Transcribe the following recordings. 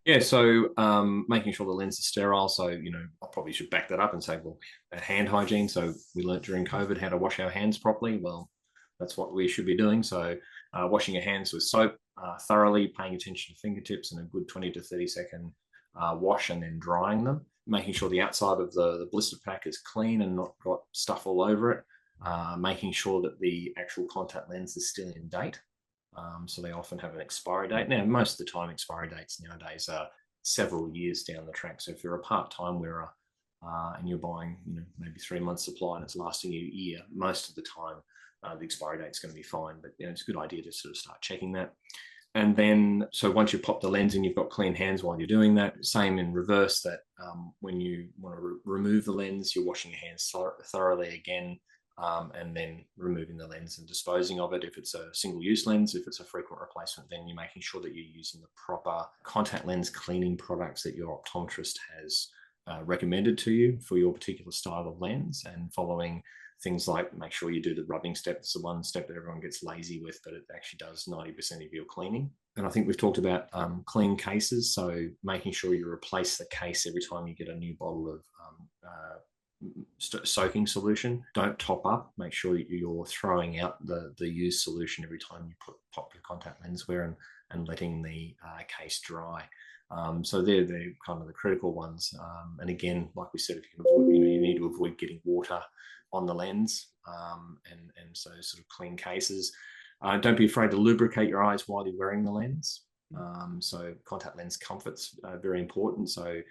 Yeah, so making sure the lens is sterile. So, I probably should back that up and say, well, hand hygiene. So we learnt during COVID how to wash our hands properly. Well, that's what we should be doing. So washing your hands with soap thoroughly, paying attention to fingertips and a good 20 to 30 second wash and then drying them. Making sure the outside of the blister pack is clean and not got stuff all over it. Making sure that the actual contact lens is still in date. So they often have an expiry date. Now, most of the time, expiry dates nowadays are several years down the track. So if you're a part-time wearer and you're buying, maybe 3 months supply and it's lasting you a year, most of the time the expiry date's going to be fine. But it's a good idea to sort of start checking that. And then, so once you pop the lens in, you've got clean hands while you're doing that. Same in reverse, that when you want to remove the lens, you're washing your hands thoroughly again. And then removing the lens and disposing of it. If it's a single-use lens, if it's a frequent replacement, then you're making sure that you're using the proper contact lens cleaning products that your optometrist has recommended to you for your particular style of lens, and following things like make sure you do the rubbing step. It's the one step that everyone gets lazy with, but it actually does 90% of your cleaning. And I think we've talked about clean cases, so making sure you replace the case every time you get a new bottle of soaking solution. Don't top up. Make sure you're throwing out the used solution every time you pop your contact lens wear, and letting the case dry. So they're kind of the critical ones. And again, like we said, if you can avoid, you need to avoid getting water on the lens, and so sort of clean cases. Don't be afraid to lubricate your eyes while you're wearing the lens. So contact lens comfort's very important. So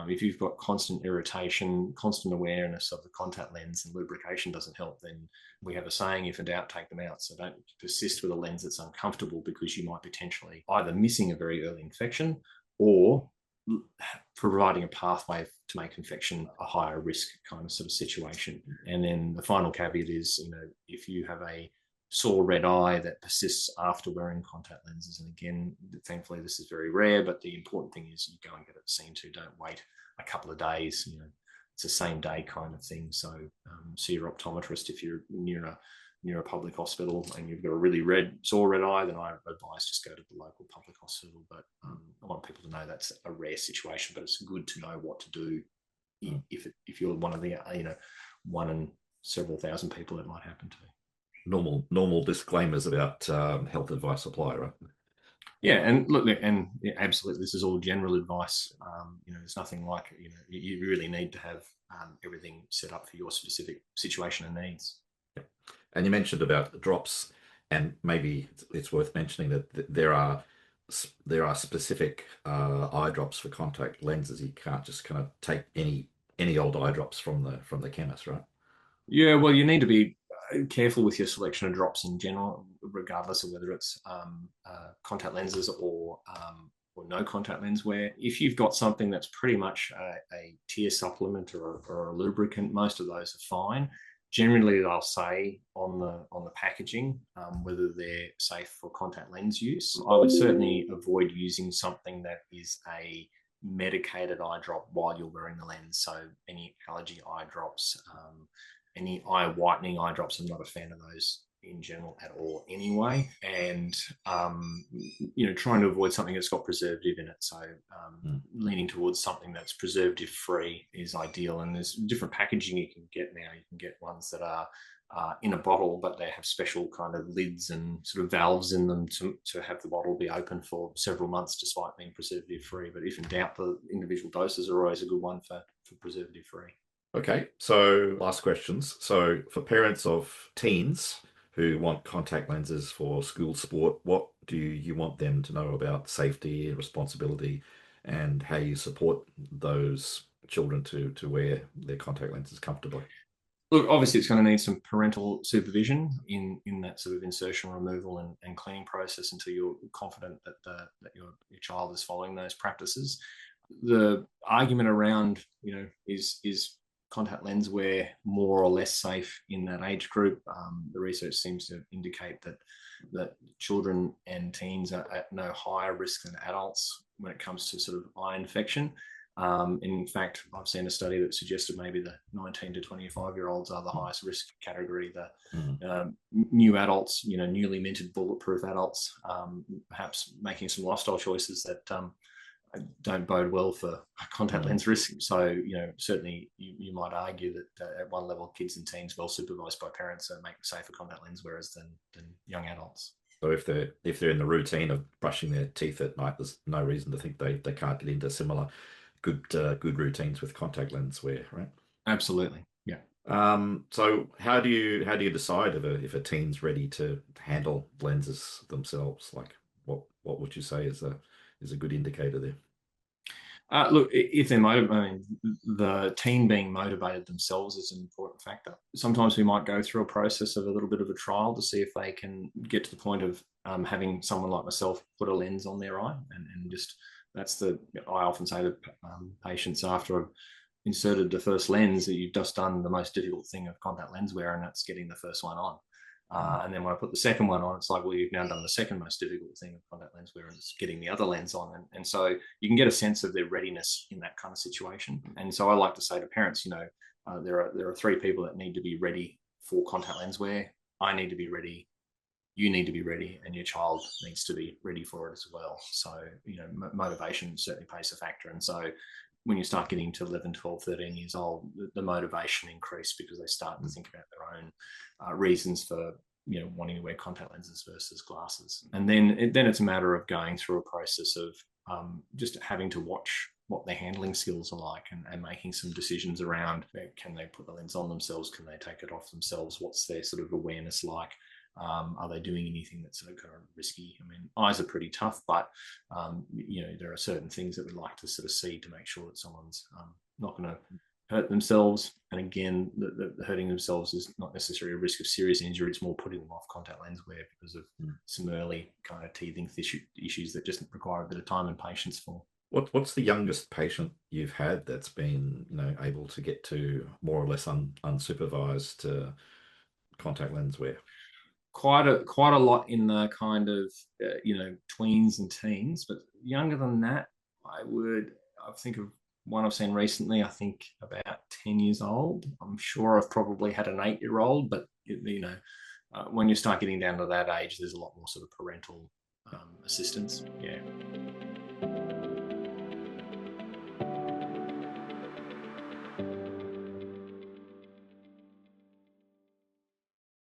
if you've got constant irritation, constant awareness of the contact lens, and lubrication doesn't help, then we have a saying, if in doubt, take them out. So don't persist with a lens that's uncomfortable, because you might potentially either missing a very early infection or providing a pathway to make infection a higher risk kind of sort of situation. And then the final caveat is, if you have a sore red eye that persists after wearing contact lenses. And again, thankfully, this is very rare, but the important thing is you go and get it seen to. Don't wait a couple of days. It's a same day kind of thing. So see your optometrist if you're near a public hospital and you've got a really sore red eye. Then I advise just go to the local public hospital. But I want people to know that's a rare situation, but it's good to know what to do if you're one of the one in several thousand people it might happen to. Normal disclaimers about health advice apply, right? Yeah, and look, and absolutely, this is all general advice. There's nothing like you really need to have everything set up for your specific situation and needs. Yeah. And you mentioned about drops, and maybe it's worth mentioning that there are specific eye drops for contact lenses. You can't just kind of take any old eye drops from the chemist, right? Yeah, well, you need to be careful with your selection of drops in general, regardless of whether it's contact lenses or no contact lens wear. If you've got something that's pretty much a tear supplement or a lubricant, most of those are fine. Generally, they'll say on the packaging whether they're safe for contact lens use. I would certainly avoid using something that is a medicated eye drop while you're wearing the lens. So any allergy eye drops, any eye whitening eye drops, I'm not a fan of those in general at all anyway. And, trying to avoid something that's got preservative in it. So leaning towards something that's preservative free is ideal. And there's different packaging you can get now. You can get ones that are in a bottle, but they have special kind of lids and sort of valves in them to have the bottle be open for several months despite being preservative free. But if in doubt, the individual doses are always a good one for preservative free. Okay, so last questions. So for parents of teens who want contact lenses for school sport, what do you want them to know about safety, responsibility, and how you support those children to wear their contact lenses comfortably? Look, obviously, it's going to need some parental supervision in that sort of insertion, removal, and cleaning process until you're confident that your child is following those practices. The argument around, is contact lens wear more or less safe in that age group. The research seems to indicate that children and teens are at no higher risk than adults when it comes to sort of eye infection. In fact, I've seen a study that suggested maybe the 19 to 25-year-olds are the highest risk category. The new adults, newly minted bulletproof adults, perhaps making some lifestyle choices that don't bode well for contact lens risk. So, certainly you might argue that at one level, kids and teens well supervised by parents make safer contact lens wearers than young adults. So if they're in the routine of brushing their teeth at night, there's no reason to think they can't get into similar good routines with contact lens wear, right? Absolutely, yeah. So how do you decide if a teen's ready to handle lenses themselves? Like what would you say is a good indicator there? Look, if they're motivated, the teen being motivated themselves is an important factor. Sometimes we might go through a process of a little bit of a trial to see if they can get to the point of having someone like myself put a lens on their eye, and just I often say to patients after I've inserted the first lens that you've just done the most difficult thing of contact lens wear, and that's getting the first one on. And then when I put the second one on, it's like, well, you've now done the second most difficult thing of contact lens wear, and it's getting the other lens on. And so you can get a sense of their readiness in that kind of situation. And so I like to say to parents, there are three people that need to be ready for contact lens wear. I need to be ready, you need to be ready, and your child needs to be ready for it as well. So, motivation certainly plays a factor. And so when you start getting to 11, 12, 13 years old, the motivation increases because they start to think about their own reasons for wanting to wear contact lenses versus glasses. And then it's a matter of going through a process of just having to watch what their handling skills are like, and making some decisions around, can they put the lens on themselves, can they take it off themselves, what's their sort of awareness like. Are they doing anything that's kind of risky? I mean, eyes are pretty tough, but there are certain things that we like to sort of see to make sure that someone's not going to hurt themselves. And again, the hurting themselves is not necessarily a risk of serious injury. It's more putting them off contact lens wear because of some early kind of teething issues that just require a bit of time and patience for. What's the youngest patient you've had that's been able to get to more or less unsupervised contact lens wear? Quite a lot in the kind of tweens and teens, but younger than that, I think of one I've seen recently, I think about 10 years old. I'm sure I've probably had an 8-year-old, but when you start getting down to that age, there's a lot more sort of parental assistance. Yeah.